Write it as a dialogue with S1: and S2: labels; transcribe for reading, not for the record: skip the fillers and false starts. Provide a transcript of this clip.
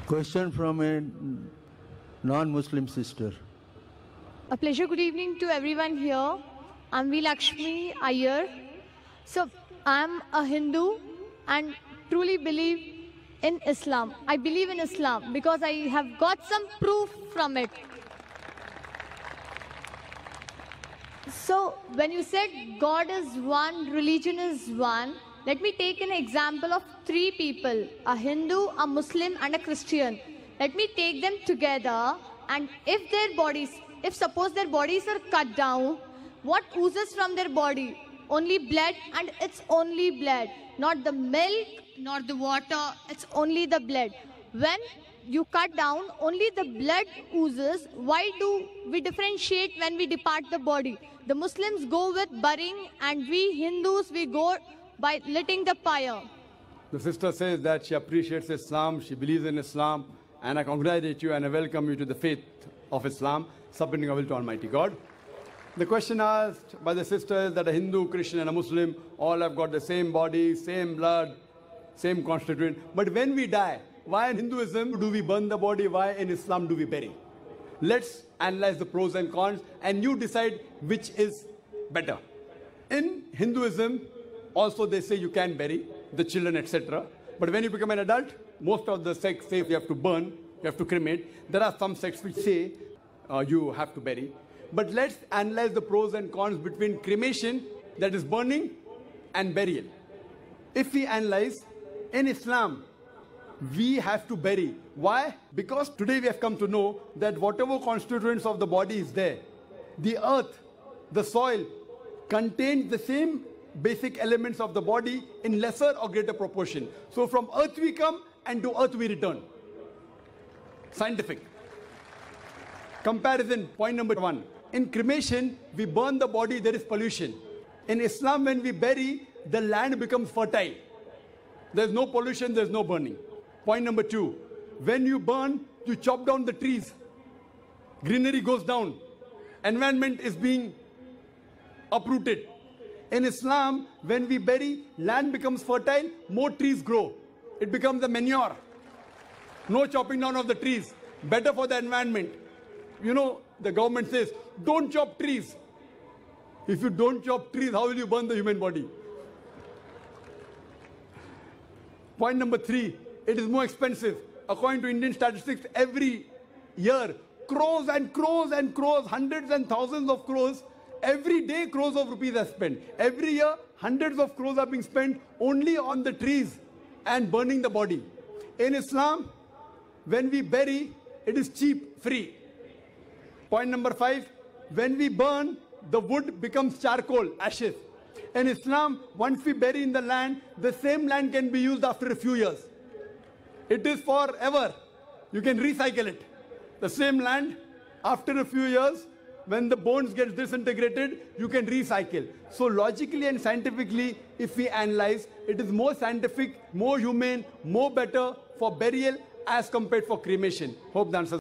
S1: Question from a non-Muslim sister.
S2: A pleasure. Good evening to everyone here. I'm V. Lakshmi Iyer. So I'm a Hindu and truly believe in Islam. I believe in Islam because I have got some proof from it. So when you said God is one, religion is one, let me take an example of three people, a Hindu, a Muslim and a Christian. Let me take them together, and if suppose their bodies are cut down, what oozes from their body? Only blood, and it's only blood. Not the milk, not the water, it's only the blood. When you cut down, only the blood oozes. Why do we differentiate when we depart the body? The Muslims go with burying, and we Hindus, we go by lighting the fire.
S3: The sister says that she appreciates Islam, she believes in Islam, and I congratulate you and I welcome you to the faith of Islam, submitting our will to Almighty God. The question asked by the sister is that a Hindu, Christian and a Muslim all have got the same body, same blood, same constituent. But when we die, why in Hinduism do we burn the body? Why in Islam do we bury? Let's analyze the pros and cons and you decide which is better. In Hinduism, also they say you can bury the children, etc. But when you become an adult, most of the sects say you have to burn, you have to cremate. There are some sects which say you have to bury. But let's analyze the pros and cons between cremation, that is burning, and burial. If we analyze, in Islam, we have to bury. Why? Because today we have come to know that whatever constituents of the body is there, the earth, the soil, contains the same basic elements of the body in lesser or greater proportion. So from earth we come and to earth we return. Scientific. Comparison, point number one. In cremation, we burn the body, there is pollution. In Islam, when we bury, the land becomes fertile. There's no pollution, there's no burning. Point number two. When you burn, you chop down the trees. Greenery goes down. Environment is being uprooted. In Islam, when we bury, land becomes fertile, more trees grow. It becomes a manure. No chopping down of the trees. Better for the environment. You know, the government says, don't chop trees. If you don't chop trees, how will you burn the human body? Point number three, it is more expensive. According to Indian statistics, every year, crores and crores and crores, hundreds and thousands of crores, every day crores of rupees are spent. Every year, hundreds of crores are being spent only on the trees and burning the body. In Islam, when we bury, it is cheap, free. Point number five, when we burn, the wood becomes charcoal, ashes. In Islam, once we bury in the land, the same land can be used after a few years. It is forever. You can recycle it. The same land, after a few years, when the bones get disintegrated, you can recycle. So logically and scientifically, if we analyze, it is more scientific, more humane, more better for burial as compared for cremation. Hope the answer.